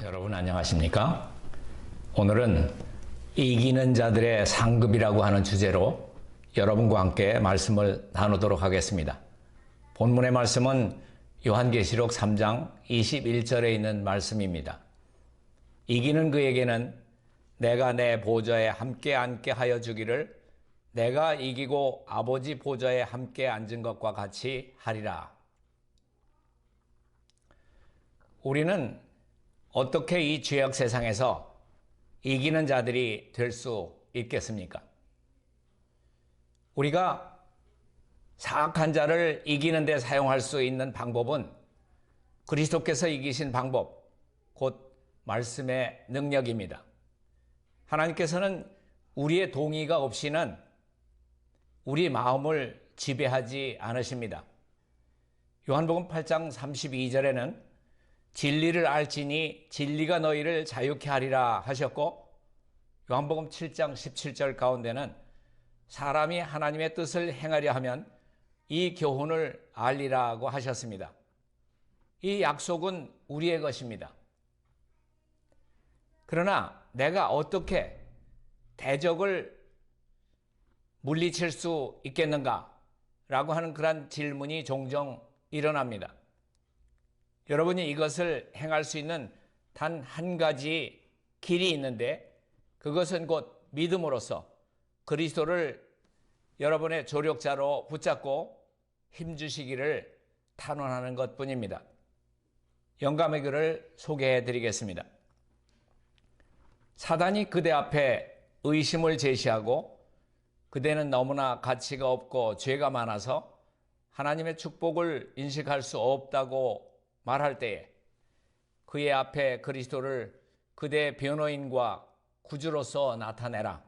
여러분 안녕하십니까? 오늘은 이기는 자들의 상급이라고 하는 주제로 여러분과 함께 말씀을 나누도록 하겠습니다. 본문의 말씀은 요한계시록 3장 21절에 있는 말씀입니다. 이기는 그에게는 내가 내 보좌에 함께 앉게 하여 주기를 내가 이기고 아버지 보좌에 함께 앉은 것과 같이 하리라. 우리는 어떻게 이 죄악 세상에서 이기는 자들이 될 수 있겠습니까? 우리가 사악한 자를 이기는 데 사용할 수 있는 방법은 그리스도께서 이기신 방법, 곧 말씀의 능력입니다. 하나님께서는 우리의 동의가 없이는 우리 마음을 지배하지 않으십니다. 요한복음 8장 32절에는 진리를 알지니 진리가 너희를 자유케 하리라 하셨고, 요한복음 7장 17절 가운데는 사람이 하나님의 뜻을 행하려 하면 이 교훈을 알리라고 하셨습니다. 이 약속은 우리의 것입니다. 그러나 내가 어떻게 대적을 물리칠 수 있겠는가? 라고 하는 그런 질문이 종종 일어납니다. 여러분이 이것을 행할 수 있는 단 한 가지 길이 있는데, 그것은 곧 믿음으로써 그리스도를 여러분의 조력자로 붙잡고 힘주시기를 탄원하는 것뿐입니다. 영감의 글을 소개해 드리겠습니다. 사단이 그대 앞에 의심을 제시하고 그대는 너무나 가치가 없고 죄가 많아서 하나님의 축복을 인식할 수 없다고 말할 때에 그의 앞에 그리스도를 그대의 변호인과 구주로서 나타내라.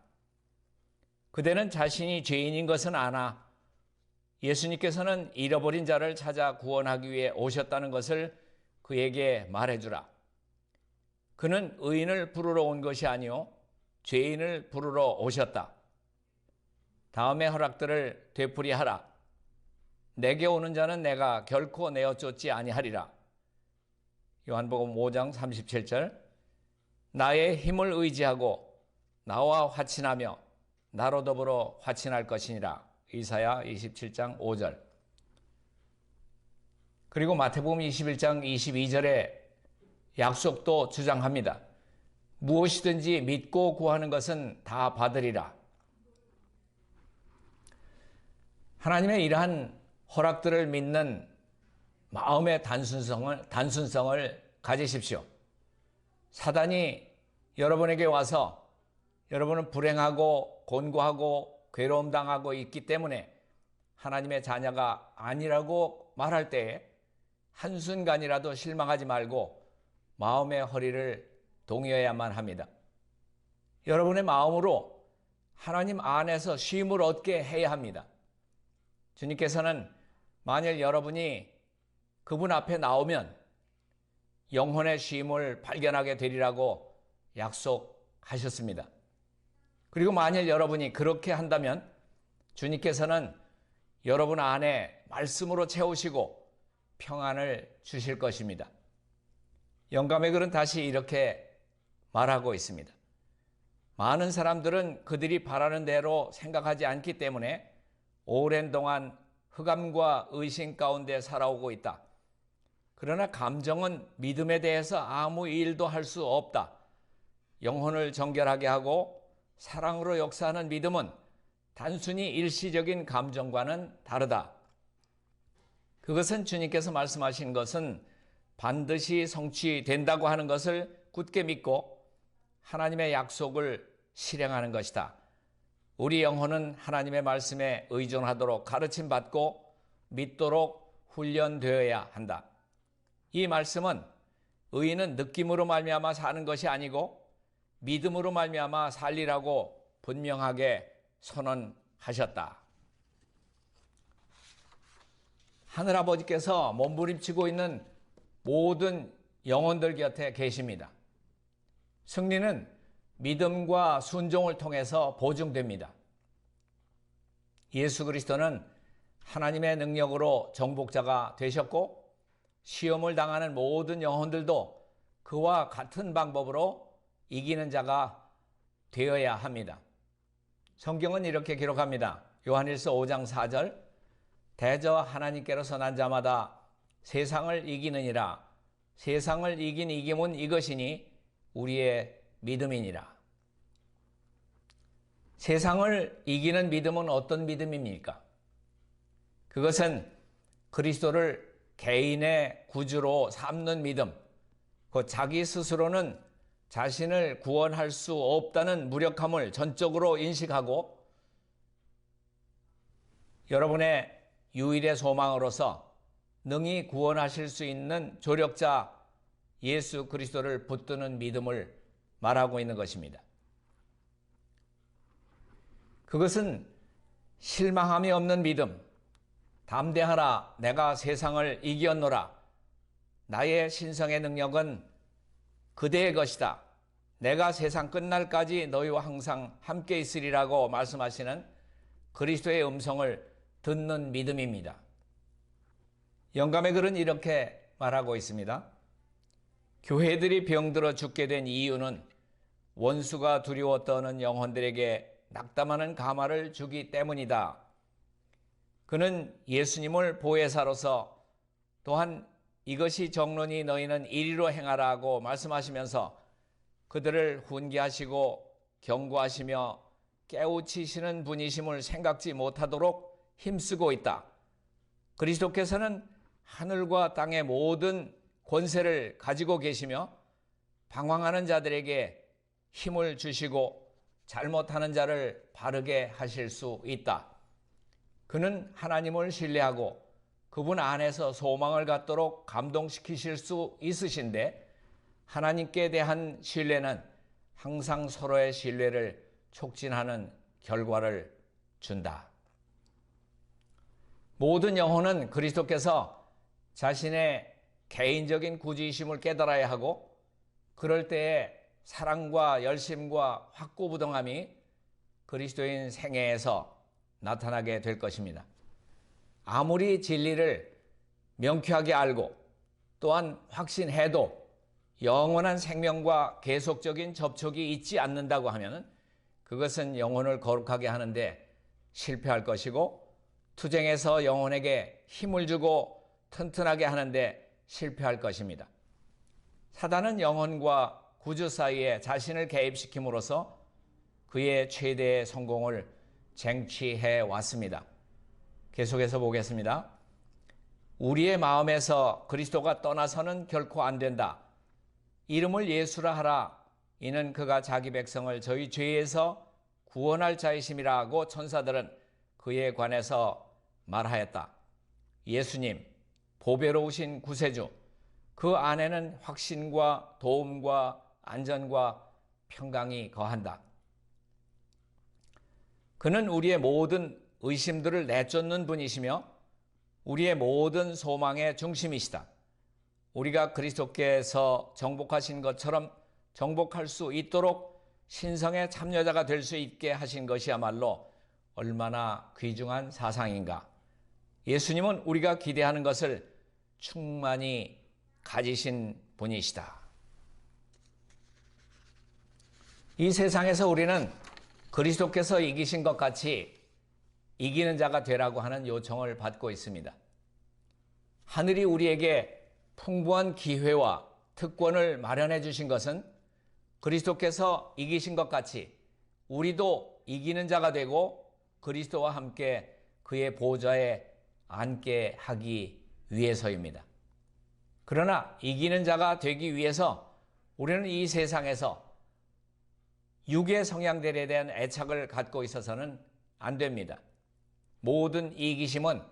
그대는 자신이 죄인인 것은 아나 예수님께서는 잃어버린 자를 찾아 구원하기 위해 오셨다는 것을 그에게 말해주라. 그는 의인을 부르러 온 것이 아니요 죄인을 부르러 오셨다. 다음의 허락들을 되풀이하라. 내게 오는 자는 내가 결코 내어 쫓지 아니하리라. 요한복음 5장 37절, 나의 힘을 의지하고 나와 화친하며 나로 더불어 화친할 것이니라. 이사야 27장 5절. 그리고 마태복음 21장 22절에 약속도 주장합니다. 무엇이든지 믿고 구하는 것은 다 받으리라. 하나님의 이러한 허락들을 믿는 마음의 단순성을 가지십시오. 사단이 여러분에게 와서 여러분은 불행하고 곤고하고 괴로움 당하고 있기 때문에 하나님의 자녀가 아니라고 말할 때에 한순간이라도 실망하지 말고 마음의 허리를 동여야만 합니다. 여러분의 마음으로 하나님 안에서 쉼을 얻게 해야 합니다. 주님께서는 만일 여러분이 그분 앞에 나오면 영혼의 쉼을 발견하게 되리라고 약속하셨습니다. 그리고 만일 여러분이 그렇게 한다면 주님께서는 여러분 안에 말씀으로 채우시고 평안을 주실 것입니다. 영감의 글은 다시 이렇게 말하고 있습니다. 많은 사람들은 그들이 바라는 대로 생각하지 않기 때문에 오랜 동안 흑암과 의심 가운데 살아오고 있다. 그러나 감정은 믿음에 대해서 아무 일도 할 수 없다. 영혼을 정결하게 하고 사랑으로 역사하는 믿음은 단순히 일시적인 감정과는 다르다. 그것은 주님께서 말씀하신 것은 반드시 성취된다고 하는 것을 굳게 믿고 하나님의 약속을 실행하는 것이다. 우리 영혼은 하나님의 말씀에 의존하도록 가르침받고 믿도록 훈련되어야 한다. 이 말씀은 의인은 느낌으로 말미암아 사는 것이 아니고 믿음으로 말미암아 살리라고 분명하게 선언하셨다. 하늘아버지께서 몸부림치고 있는 모든 영혼들 곁에 계십니다. 승리는 믿음과 순종을 통해서 보증됩니다. 예수 그리스도는 하나님의 능력으로 정복자가 되셨고 시험을 당하는 모든 영혼들도 그와 같은 방법으로 이기는 자가 되어야 합니다. 성경은 이렇게 기록합니다. 요한일서 5장 4절, 대저 하나님께로서 난 자마다 세상을 이기느니라. 세상을 이긴 이김은 이것이니 우리의 믿음이니라. 세상을 이기는 믿음은 어떤 믿음입니까? 그것은 그리스도를 개인의 구주로 삼는 믿음, 그 자기 스스로는 자신을 구원할 수 없다는 무력함을 전적으로 인식하고 여러분의 유일의 소망으로서 능히 구원하실 수 있는 조력자 예수 그리스도를 붙드는 믿음을 말하고 있는 것입니다. 그것은 실망함이 없는 믿음, 담대하라 내가 세상을 이겼노라, 나의 신성의 능력은 그대의 것이다, 내가 세상 끝날까지 너희와 항상 함께 있으리라고 말씀하시는 그리스도의 음성을 듣는 믿음입니다. 영감의 글은 이렇게 말하고 있습니다. 교회들이 병들어 죽게 된 이유는 원수가 두려워 떠는 영혼들에게 낙담하는 감화를 주기 때문이다. 그는 예수님을 보혜사로서 또한 이것이 정론이 너희는 이리로 행하라고 말씀하시면서 그들을 훈계하시고 경고하시며 깨우치시는 분이심을 생각지 못하도록 힘쓰고 있다. 그리스도께서는 하늘과 땅의 모든 권세를 가지고 계시며 방황하는 자들에게 힘을 주시고 잘못하는 자를 바르게 하실 수 있다. 그는 하나님을 신뢰하고 그분 안에서 소망을 갖도록 감동시키실 수 있으신데 하나님께 대한 신뢰는 항상 서로의 신뢰를 촉진하는 결과를 준다. 모든 영혼은 그리스도께서 자신의 개인적인 구주이심을 깨달아야 하고 그럴 때에 사랑과 열심과 확고부동함이 그리스도인 생애에서 나타나게 될 것입니다. 아무리 진리를 명쾌하게 알고 또한 확신해도 영원한 생명과 계속적인 접촉이 있지 않는다고 하면 그것은 영혼을 거룩하게 하는데 실패할 것이고 투쟁에서 영혼에게 힘을 주고 튼튼하게 하는데 실패할 것입니다. 사단은 영혼과 구주 사이에 자신을 개입시킴으로써 그의 최대의 성공을 쟁취해 왔습니다. 계속해서 보겠습니다. 우리의 마음에서 그리스도가 떠나서는 결코 안 된다. 이름을 예수라 하라. 이는 그가 자기 백성을 저희 죄에서 구원할 자이심이라고 천사들은 그에 관해서 말하였다. 예수님, 보배로우신 구세주, 그 안에는 확신과 도움과 안전과 평강이 거한다. 그는 우리의 모든 의심들을 내쫓는 분이시며 우리의 모든 소망의 중심이시다. 우리가 그리스도께서 정복하신 것처럼 정복할 수 있도록 신성의 참여자가 될 수 있게 하신 것이야말로 얼마나 귀중한 사상인가. 예수님은 우리가 기대하는 것을 충만히 가지신 분이시다. 이 세상에서 우리는 그리스도께서 이기신 것 같이 이기는 자가 되라고 하는 요청을 받고 있습니다. 하늘이 우리에게 풍부한 기회와 특권을 마련해 주신 것은 그리스도께서 이기신 것 같이 우리도 이기는 자가 되고 그리스도와 함께 그의 보좌에 앉게 하기 위해서입니다. 그러나 이기는 자가 되기 위해서 우리는 이 세상에서 육의 성향들에 대한 애착을 갖고 있어서는 안 됩니다. 모든 이기심은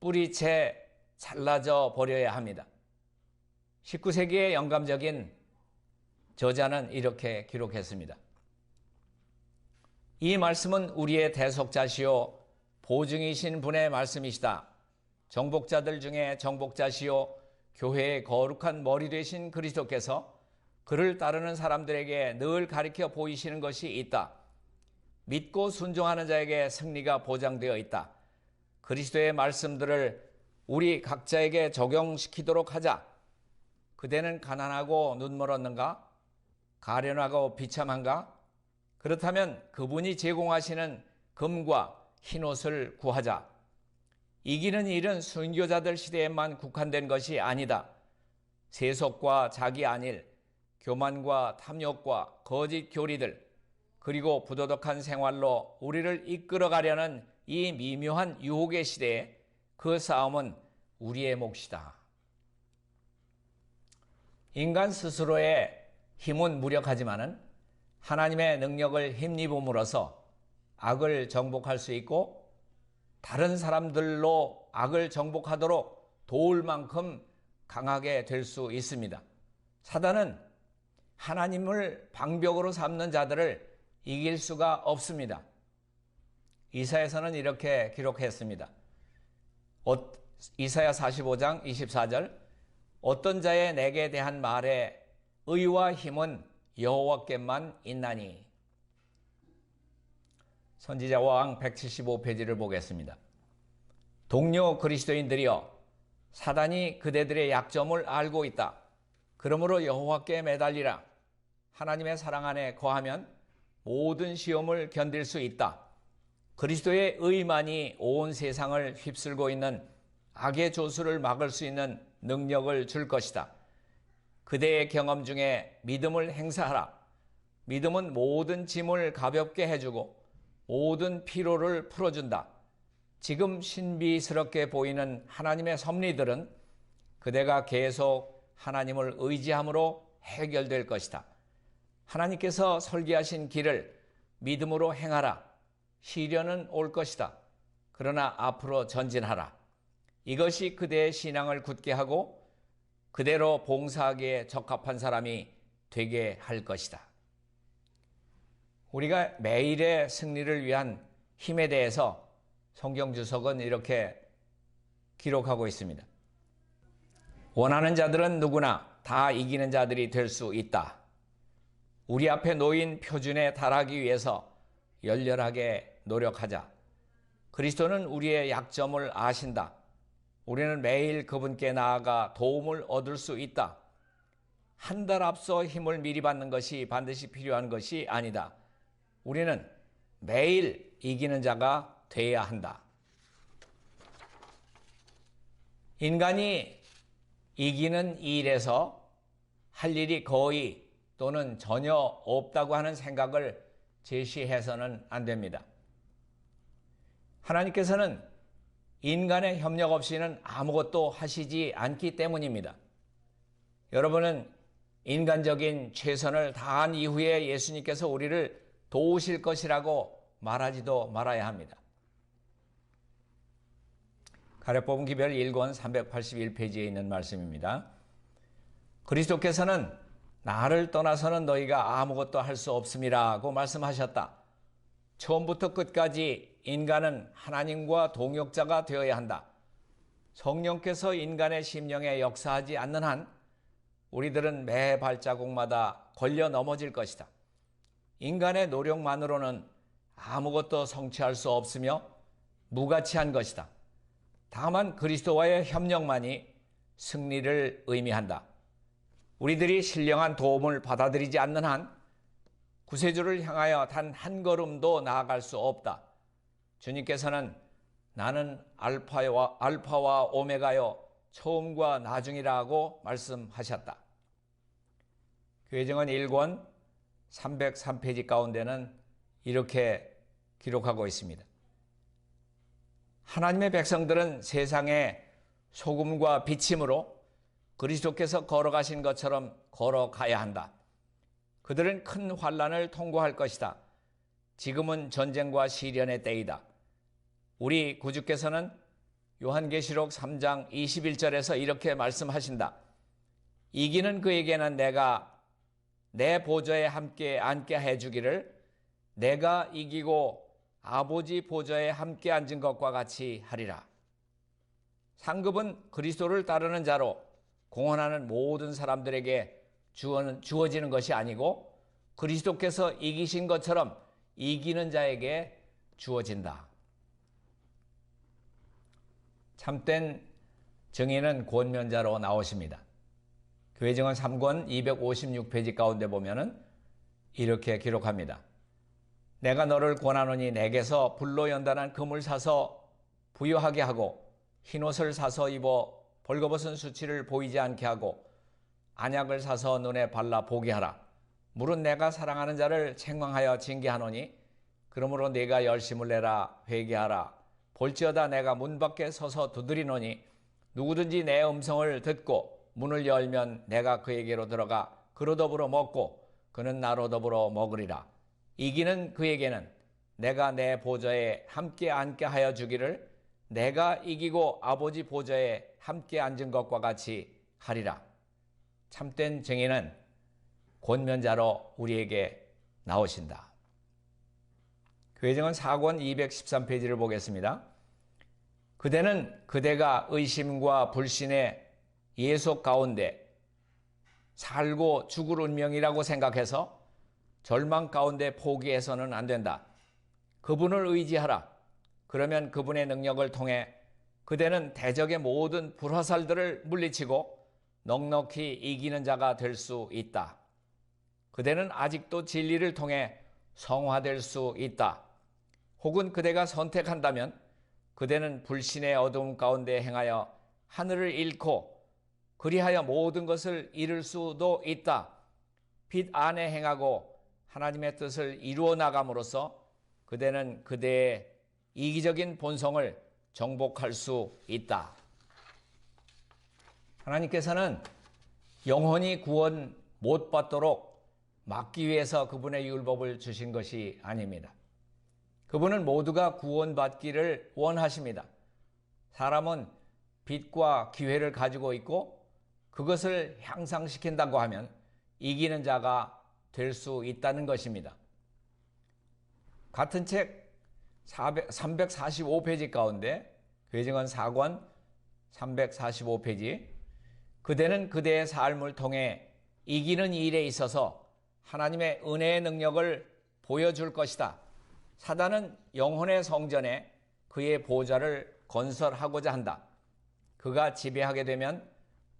뿌리채 잘라져 버려야 합니다. 19세기의 영감적인 저자는 이렇게 기록했습니다. 이 말씀은 우리의 대속자시요 보증이신 분의 말씀이시다. 정복자들 중에 정복자시요 교회의 거룩한 머리 되신 그리스도께서 그를 따르는 사람들에게 늘 가리켜 보이시는 것이 있다. 믿고 순종하는 자에게 승리가 보장되어 있다. 그리스도의 말씀들을 우리 각자에게 적용시키도록 하자. 그대는 가난하고 눈멀었는가? 가련하고 비참한가? 그렇다면 그분이 제공하시는 금과 흰옷을 구하자. 이기는 일은 순교자들 시대에만 국한된 것이 아니다. 세속과 자기 안일, 교만과 탐욕과 거짓 교리들, 그리고 부도덕한 생활로 우리를 이끌어가려는 이 미묘한 유혹의 시대에 그 싸움은 우리의 몫이다. 인간 스스로의 힘은 무력하지만은 하나님의 능력을 힘입음으로써 악을 정복할 수 있고 다른 사람들로 악을 정복하도록 도울 만큼 강하게 될 수 있습니다. 사단은 하나님을 방벽으로 삼는 자들을 이길 수가 없습니다. 이사야서는 이렇게 기록했습니다. 이사야 45장 24절 어떤 자의 내게 대한 말에 의와 힘은 여호와께만 있나니. 선지자왕 175페이지를 보겠습니다. 동료 그리스도인들이여 사단이 그대들의 약점을 알고 있다. 그러므로 여호와께 매달리라. 하나님의 사랑 안에 거하면 모든 시험을 견딜 수 있다. 그리스도의 의만이 온 세상을 휩쓸고 있는 악의 조수를 막을 수 있는 능력을 줄 것이다. 그대의 경험 중에 믿음을 행사하라. 믿음은 모든 짐을 가볍게 해주고 모든 피로를 풀어준다. 지금 신비스럽게 보이는 하나님의 섭리들은 그대가 계속 하나님을 의지함으로 해결될 것이다. 하나님께서 설계하신 길을 믿음으로 행하라. 시련은 올 것이다. 그러나 앞으로 전진하라. 이것이 그대의 신앙을 굳게 하고 그대로 봉사하기에 적합한 사람이 되게 할 것이다. 우리가 매일의 승리를 위한 힘에 대해서 성경 주석은 이렇게 기록하고 있습니다. 원하는 자들은 누구나 다 이기는 자들이 될 수 있다. 우리 앞에 놓인 표준에 달하기 위해서 열렬하게 노력하자. 그리스도는 우리의 약점을 아신다. 우리는 매일 그분께 나아가 도움을 얻을 수 있다. 한 달 앞서 힘을 미리 받는 것이 반드시 필요한 것이 아니다. 우리는 매일 이기는 자가 되어야 한다. 인간이 이기는 일에서 할 일이 거의 또는 전혀 없다고 하는 생각을 제시해서는 안 됩니다. 하나님께서는 인간의 협력 없이는 아무것도 하시지 않기 때문입니다. 여러분은 인간적인 최선을 다한 이후에 예수님께서 우리를 도우실 것이라고 말하지도 말아야 합니다. 가려뽑은 기별 1권 381페이지에 있는 말씀입니다. 그리스도께서는 나를 떠나서는 너희가 아무것도 할 수 없음이라고 말씀하셨다. 처음부터 끝까지 인간은 하나님과 동역자가 되어야 한다. 성령께서 인간의 심령에 역사하지 않는 한 우리들은 매 발자국마다 걸려 넘어질 것이다. 인간의 노력만으로는 아무것도 성취할 수 없으며 무가치한 것이다. 다만 그리스도와의 협력만이 승리를 의미한다. 우리들이 신령한 도움을 받아들이지 않는 한 구세주를 향하여 단 한 걸음도 나아갈 수 없다. 주님께서는 나는 알파와 오메가요 처음과 나중이라고 말씀하셨다. 교회정원 1권 303페이지 가운데는 이렇게 기록하고 있습니다. 하나님의 백성들은 세상의 소금과 비침으로 그리스도께서 걸어가신 것처럼 걸어가야 한다. 그들은 큰 환난을 통과할 것이다. 지금은 전쟁과 시련의 때이다. 우리 구주께서는 요한계시록 3장 21절에서 이렇게 말씀하신다. 이기는 그에게는 내가 내 보좌에 함께 앉게 해주기를 내가 이기고 아버지 보좌에 함께 앉은 것과 같이 하리라. 상급은 그리스도를 따르는 자로 공헌하는 모든 사람들에게 주어지는 것이 아니고 그리스도께서 이기신 것처럼 이기는 자에게 주어진다. 참된 증인은 권면자로 나오십니다. 교회증언 3권 256페이지 가운데 보면은 이렇게 기록합니다. 내가 너를 권하노니 내게서 불로 연단한 금을 사서 부유하게 하고 흰옷을 사서 입어 벌거벗은 수치를 보이지 않게 하고 안약을 사서 눈에 발라 보게 하라. 물은 내가 사랑하는 자를 책망하여 징계하노니 그러므로 네가 열심을 내라 회개하라. 볼지어다 내가 문 밖에 서서 두드리노니 누구든지 내 음성을 듣고 문을 열면 내가 그에게로 들어가 그로 더불어 먹고 그는 나로 더불어 먹으리라. 이기는 그에게는 내가 내 보좌에 함께 앉게 하여 주기를 내가 이기고 아버지 보좌에 함께 앉은 것과 같이 하리라. 참된 증인은 권면자로 우리에게 나오신다. 교회증언 4권 213페이지를 보겠습니다. 그대는 그대가 의심과 불신의 예속 가운데 살고 죽을 운명이라고 생각해서 절망 가운데 포기해서는 안 된다. 그분을 의지하라. 그러면 그분의 능력을 통해 그대는 대적의 모든 불화살들을 물리치고 넉넉히 이기는 자가 될 수 있다. 그대는 아직도 진리를 통해 성화될 수 있다. 혹은 그대가 선택한다면 그대는 불신의 어두움 가운데 행하여 하늘을 잃고 그리하여 모든 것을 잃을 수도 있다. 빛 안에 행하고 하나님의 뜻을 이루어 나감으로써 그대는 그대의 이기적인 본성을 정복할 수 있다. 하나님께서는 영혼이 구원 못 받도록 막기 위해서 그분의 율법을 주신 것이 아닙니다. 그분은 모두가 구원받기를 원하십니다. 사람은 빛과 기회를 가지고 있고 그것을 향상시킨다고 하면 이기는 자가 될 수 있다는 것입니다. 같은 책 345페이지 가운데 교회증언 4권 345페이지 그대는 그대의 삶을 통해 이기는 일에 있어서 하나님의 은혜의 능력을 보여줄 것이다. 사단은 영혼의 성전에 그의 보좌를 건설하고자 한다. 그가 지배하게 되면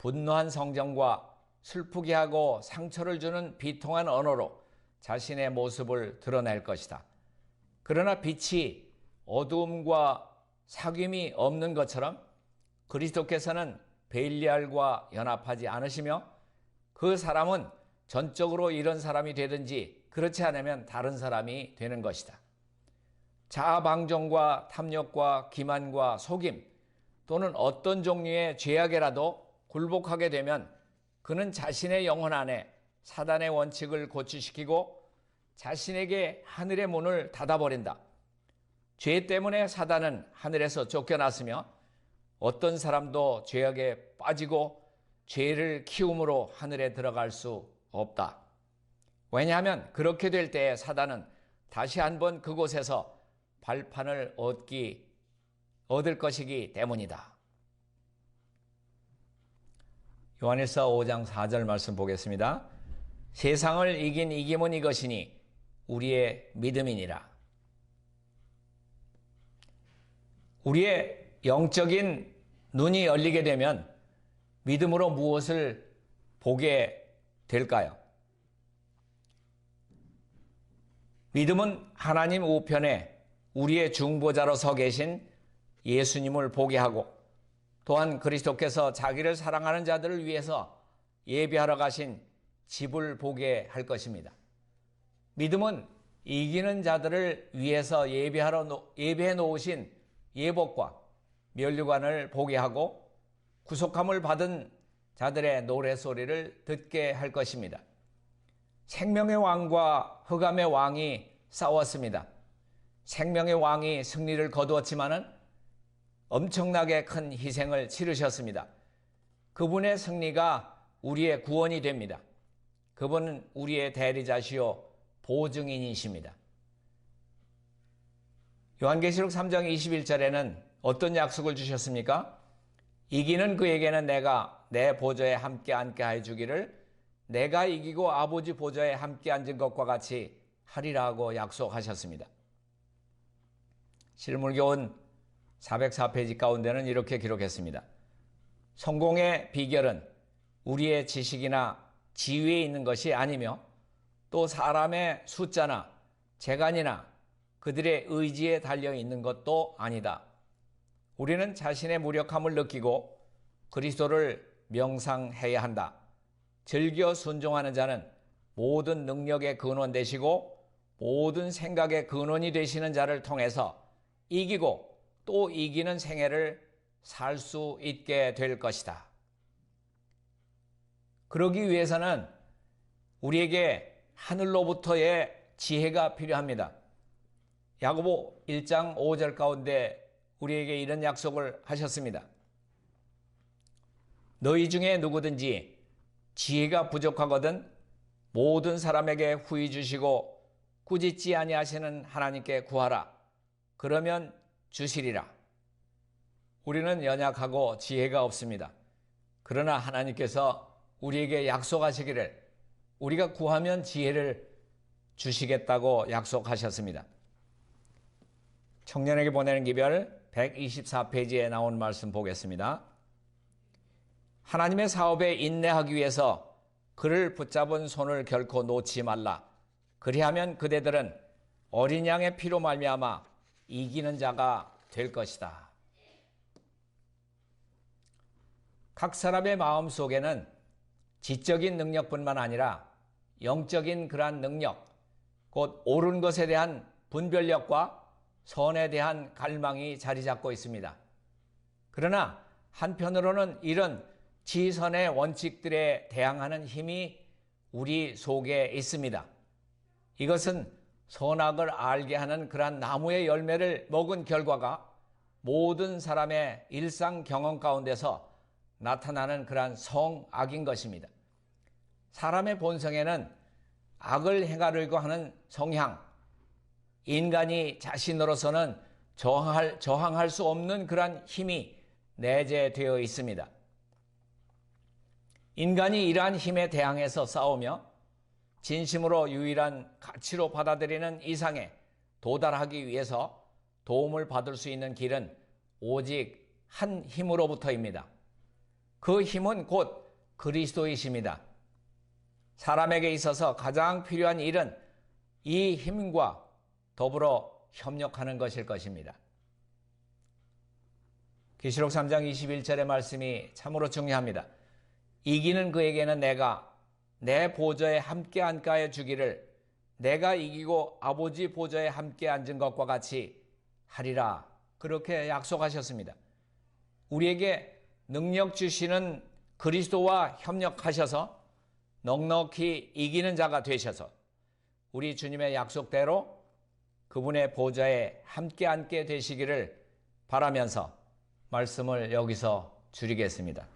분노한 성정과 슬프게 하고 상처를 주는 비통한 언어로 자신의 모습을 드러낼 것이다. 그러나 빛이 어두움과 사귐이 없는 것처럼 그리스도께서는 벨리알과 연합하지 않으시며 그 사람은 전적으로 이런 사람이 되든지 그렇지 않으면 다른 사람이 되는 것이다. 자아방종과 탐욕과 기만과 속임 또는 어떤 종류의 죄악에라도 굴복하게 되면 그는 자신의 영혼 안에 사단의 원칙을 고취시키고 자신에게 하늘의 문을 닫아버린다. 죄 때문에 사단은 하늘에서 쫓겨났으며 어떤 사람도 죄악에 빠지고 죄를 키움으로 하늘에 들어갈 수 없다. 왜냐하면 그렇게 될 때에 사단은 다시 한번 그곳에서 발판을 얻을 것이기 때문이다. 요한일서 5장 4절 말씀 보겠습니다. 세상을 이긴 이김은 이것이니 우리의 믿음이니라. 우리의 영적인 눈이 열리게 되면 믿음으로 무엇을 보게 될까요? 믿음은 하나님 우편에 우리의 중보자로 서 계신 예수님을 보게 하고 또한 그리스도께서 자기를 사랑하는 자들을 위해서 예배하러 가신 집을 보게 할 것입니다. 믿음은 이기는 자들을 위해서 예배해 놓으신 예복과 면류관을 보게 하고 구속함을 받은 자들의 노래소리를 듣게 할 것입니다. 생명의 왕과 흑암의 왕이 싸웠습니다. 생명의 왕이 승리를 거두었지만은 엄청나게 큰 희생을 치르셨습니다. 그분의 승리가 우리의 구원이 됩니다. 그분은 우리의 대리자시요 보증인이십니다. 요한계시록 3장 21절에는 어떤 약속을 주셨습니까? 이기는 그에게는 내가 내 보좌에 함께 앉게 해 주기를 내가 이기고 아버지 보좌에 함께 앉은 것과 같이 하리라고 약속하셨습니다. 실물교훈 404페이지 가운데는 이렇게 기록했습니다. 성공의 비결은 우리의 지식이나 지위에 있는 것이 아니며 또 사람의 숫자나 재간이나 그들의 의지에 달려 있는 것도 아니다. 우리는 자신의 무력함을 느끼고 그리스도를 명상해야 한다. 즐겨 순종하는 자는 모든 능력의 근원 되시고 모든 생각의 근원이 되시는 자를 통해서 이기고 또 이기는 생애를 살 수 있게 될 것이다. 그러기 위해서는 우리에게 하늘로부터의 지혜가 필요합니다. 야고보 1장 5절 가운데 우리에게 이런 약속을 하셨습니다. 너희 중에 누구든지 지혜가 부족하거든 모든 사람에게 후히 주시고 꾸짖지 아니하시는 하나님께 구하라. 그러면 주시리라. 우리는 연약하고 지혜가 없습니다. 그러나 하나님께서 우리에게 약속하시기를 우리가 구하면 지혜를 주시겠다고 약속하셨습니다. 청년에게 보내는 기별 124페이지에 나온 말씀 보겠습니다. 하나님의 사업에 인내하기 위해서 그를 붙잡은 손을 결코 놓지 말라. 그리하면 그대들은 어린 양의 피로 말미암아 이기는 자가 될 것이다. 각 사람의 마음 속에는 지적인 능력뿐만 아니라 영적인 그러한 능력, 곧 옳은 것에 대한 분별력과 선에 대한 갈망이 자리 잡고 있습니다. 그러나 한편으로는 이런 지선의 원칙들에 대항하는 힘이 우리 속에 있습니다. 이것은 선악을 알게 하는 그러한 나무의 열매를 먹은 결과가 모든 사람의 일상 경험 가운데서 나타나는 그러한 성악인 것입니다. 사람의 본성에는 악을 행하려고 하는 성향, 인간이 자신으로서는 저항할 수 없는 그러한 힘이 내재되어 있습니다. 인간이 이러한 힘에 대항해서 싸우며 진심으로 유일한 가치로 받아들이는 이상에 도달하기 위해서 도움을 받을 수 있는 길은 오직 한 힘으로부터입니다. 그 힘은 곧 그리스도이십니다. 사람에게 있어서 가장 필요한 일은 이 힘과 더불어 협력하는 것일 것입니다. 계시록 3장 21절의 말씀이 참으로 중요합니다. 이기는 그에게는 내가 내 보좌에 함께 앉게 주기를 내가 이기고 아버지 보좌에 함께 앉은 것과 같이 하리라. 그렇게 약속하셨습니다. 우리에게 능력 주시는 그리스도와 협력하셔서 넉넉히 이기는 자가 되셔서 우리 주님의 약속대로 그분의 보좌에 함께 앉게 되시기를 바라면서 말씀을 여기서 줄이겠습니다.